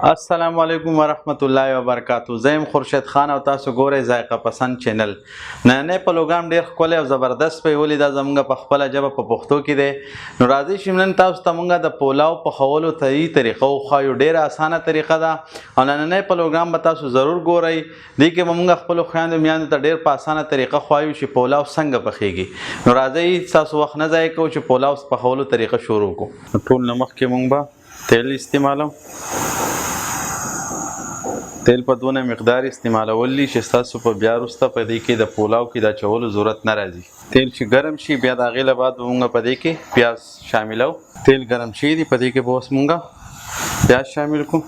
السلام علیکم ورحمت الله وبرکاتو. زه يم خورشید خان او تاسو ګورئ ذائقه پسند چینل. نن پروګرام ډیر ښکلی او زبردست په ولې دا زمونږ په خپله ژبه په پښتو کې دی. نو راځئ چې نن تاسو ته مونږ د پولاو پخولو طبیعي طریقه وښایو. ډیره اسانه طریقه ده او نننی پروګرام به تاسو ضرور ګورئ. دې کې به مونږ خپلو خویندو میندو ته ډیر په اسانه طریقه خوایو چې پولاو څنګه پخیږي. نو راځئ تاسو وخت نه ضایع کوو چې پولاو پخولو طریقه شروع کړو. ټول نه مخکې مونږ به تیل استعمالو. تیل په دونه مقدار استعمالولی چې ستاسو په بیا وروسته په دې کې د پولاو کې د اچولو ضرورت نه راځي. تیل چې ګرم شي بیا د هغې نه بعد به مونږ په دې کې پیاز شاملو. تیل ګرم شوي دي، په دې کې به اوس مونږ پیاز شامل کړو.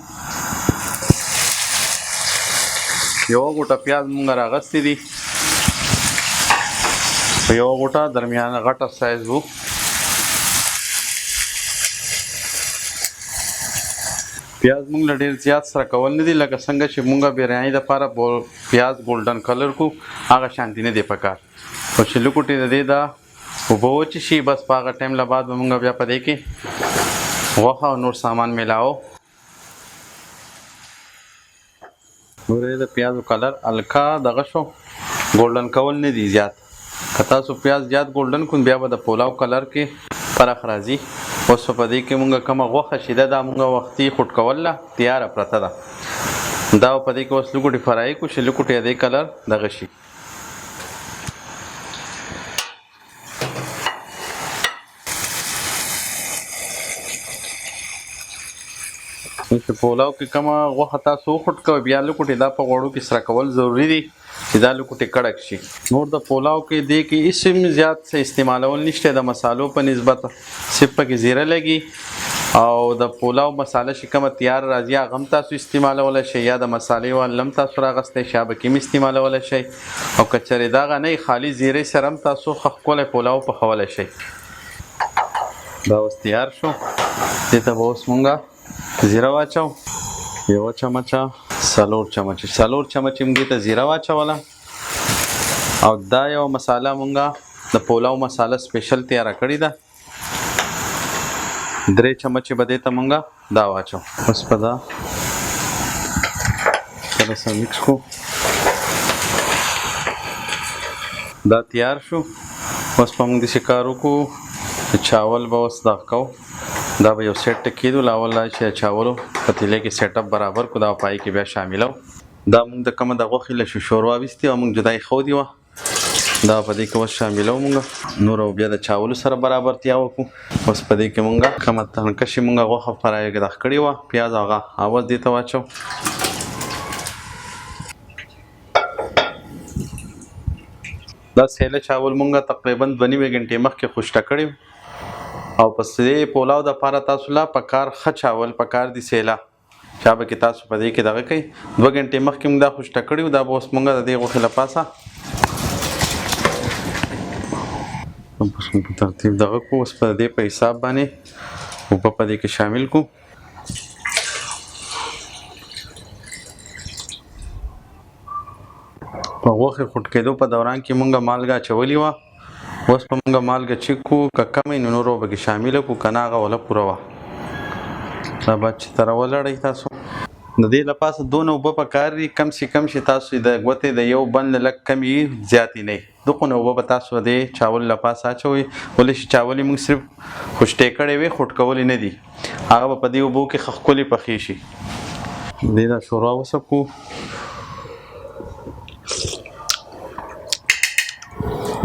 یوه غوټه پیاز مونږ راغستې دي، په یوه غوټه درمیانه غټه سایز وو. پیاز مونږ له ډېر زیات سره کول نه دي، لکه څنګه چې مونږ بریاني دپاره پیاز ګولډن کلر کو هغه شانتي نه دی پکار. خو چې لوکوټې د دې دا اوبه وچې شي بس په هغه ټایم له بعد به مونږ بیا په دې کې غوښه او نور سامان میلاو. ګورئ د پیازو کلر هلکه دغه شو، ګولډن کول نه دي زیات. که تاسو پیاز زیات ګولډن کړو بیا به د پولاو کلر کې فرق راځي. اوس په دې کې مونږ کومه غوښه چې ده دا مونږ وختي خوټ کوله تیاره پرته ده. دا په دې کې اوس لوکوټې فرای کړو چې لوکوټې د دې کلر دغه شي. چې پولاو کې کومه غوښه تاسو وخوټ کوئ بیا لوکوټې دا په غوړو کې سره کول ضروري دي چې دا لوکوټې کړک شي. نور د پولاو کې دې کې هېڅ هم زیات څه استعمالول نشته د مسالو په نسبت. صرف پکې زیره لګي او د پولاو مساله چې کومه تیار راځي هغه هم تاسو استعمالولی شئ، یا د مسالې واله هم تاسو راغستی شئ هغه کې هم استعمالولی شئ. او که چېرې دغه نه خالي زیرې سره هم تاسو ښه ښکلی پولاو پخولی شئ. دا اوس تیار شو. دې ته به اوس مونږ زیره واچو. یوه چمچه څلور چمچې مونږ دې ته زیره واچوله. او دا یوه مساله مونږ د پولاو مساله سپیشل تیاره کړې ده. 3 چمچې به دې ته مونږ دا واچو. اوس په دا سره سره مکس کړو. دا تیار شو. اوس په مونږ داسې کار وکړو چاول به اوس دغه کوو. دا به یو سیټ کېدو له اول چې چاولو پتیلې کې سیټ اپ برابر کړو. دا پای کې بیا شاملو. دا مونږ د کومه د غوښې له شوروا ویستې او مونږ جدا یې ښودې وه. دا په دې کې اوس شاملو مونږ نور او بیا د چاولو سره برابرتیا وکړو. اوس په دې کې مونږ کومه تنکشې مونږ غوښه فرای دغه کړې وه پیاز هغه اوس دې ته واچو. دا سیله چاول مونږ تقریبا 2 نیمې غنټې مخکې خوشته کړی او پس دې پولاو دپاره تاسو لا پکار ښه چاول پکار دي سیله چا به کې تاسو په دې کې دغه کوئ. 2 غنټې مخکې مونږ دا خوشته کړي وو. دا به اوس مونږ د دې غوښې له پاسه په ترتیب دغه کړو. اوس په دې په حساب باندې اوبه په دې کې شامل کړو. په غوښې خوټ کېدو په دوران کې مونږ مالګه اچولې وه. اوس په مونږ مالګه چیک کړو، که کمې نو نور به کې شامله کړو، که نه هغه وله پوره وه. دا باید چې ته راولړئ تاسو. د دې له پاسه دونه اوبه پکار دي کم شي تاسو د ګوتې د یو بند نه لږ کم وي زیاتې نه. دغونه اوبه به تاسو د چاول له پاسه اچوئ. ولې چې چاول یې مونږ صرف خوشتې کړی وي خوټ کولې نه دي. هغه به په دې اوبو کې ښه ښکلې پخې شي. دې دا شوروا وسکو.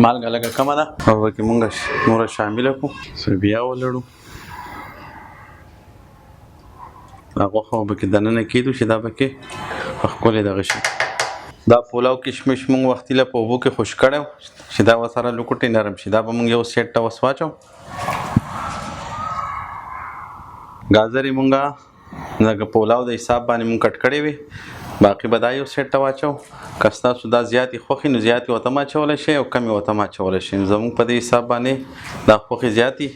مالګه لږه کمه ده او پکې مونږ نوره شامله کړو. بیا ولړو. دا غوښه به کې دننه کېدو چې دا به کې ښکلې دغه شي. دا پولاو کشمش مونږ وختي له په اوبو کې خوش کړی چې دا ورسره لوکوټې نرم شي. دا به مونږ یو سیټ ته اوس واچو. ګازرې مونږ دغه پولاو د حساب باندې مونږ کټ کړې وي. باقي به دا یو سیټ ته واچو. که ستاسو دا زیاتې خوښې نو زیاتې ورته هم اچولی شئ او کمې ورته هم اچولی شئ. زموږ په دې حساب باندې دا خوښې زیاتې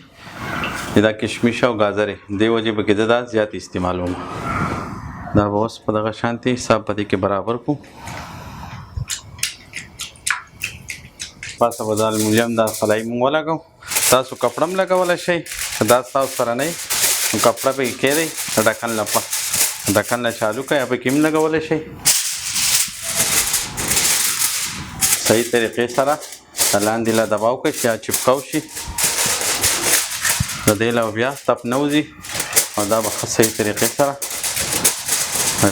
دا کشمش او ګازرې دې وجې به کې زه دا زیات استعمالوم. دا به اوس په دغه شانتې حساب په دې کې برابر کړو. پاسه به د المونیم دا خلای مونږ ولګو. تاسو کپړه هم لګولی شئ. که دا ستاسو سره نه وي نو کپړه پکې کېږدئ د ډکن لپاره. ډکن نه چالو کړئ یا پکې هم لګولی شئ صحیح طریقې سره لاندې لا دباو کړئ چې چپکاو شي د دې له بیا تپ نه وځي او دا به ښه صحیح طریقې سره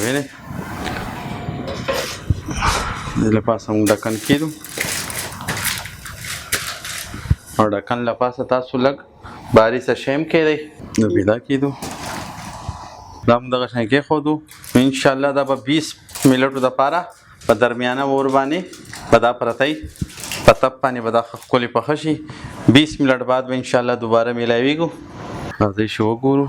وینئ دې له پاسه موږ ډکن کیدو او ډکن له پاسه تاسو لږ باریسه شی هم کیدی نو پیدا کیدو دا موږ دغه شی کېښودو انشاءالله دا به 20 منټو دپاره په درمیانه اور باندې به دا پرتی په تپ باندې به دا ښه ښکلې پخه شي 20 منټ بعد به انشاءالله دوباره میلاویږو راځئ چې وګورو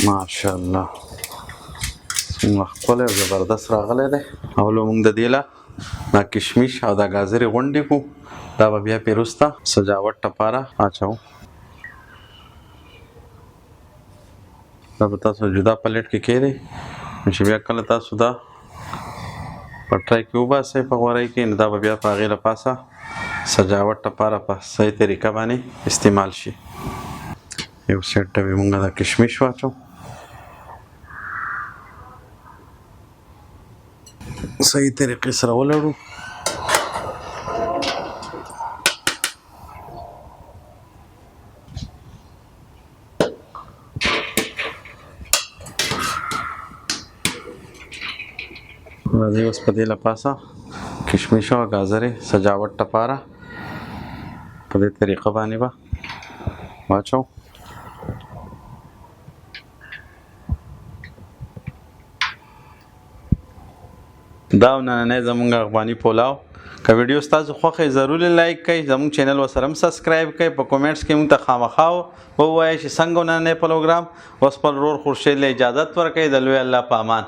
ماشاءالله څومره ښکلی او زبردست راغلی دی او لو موږ د دې له دا کشمیش او دا ګازرې غونډې کړو دا به بیا پې وروسته سجاوټ لپاره اچوو دا به تاسو جدا پلیټ کې کېدی چې بیا کله تاسو دا په ټرای کې وباسئ په غوړی کې نو دا به بیا په هغې له پاسه سجاوټ لپاره په صحیح طریقه باندې استعمال شي یو سیټ ته به موږ دا کشمیش واچو صحیح طریقې سره ولړو راځئ اوس په دې له پاسه کشمیش او ګازرې سجاوټ لپاره په دې طریقه باندې به واچو دا نننی زموږ افغاني پولاو که ویډیو ستاسو خوښه ضروري لایک کړئ زموږ چینل ورسره هم سبسکرایب کړئ په کومنټس کې موږ ته خامخا ووایئ چې څنګه نننی پروګرام اوس خپل ورور خورشید له اجازت ورکړئ د لوی الله په امان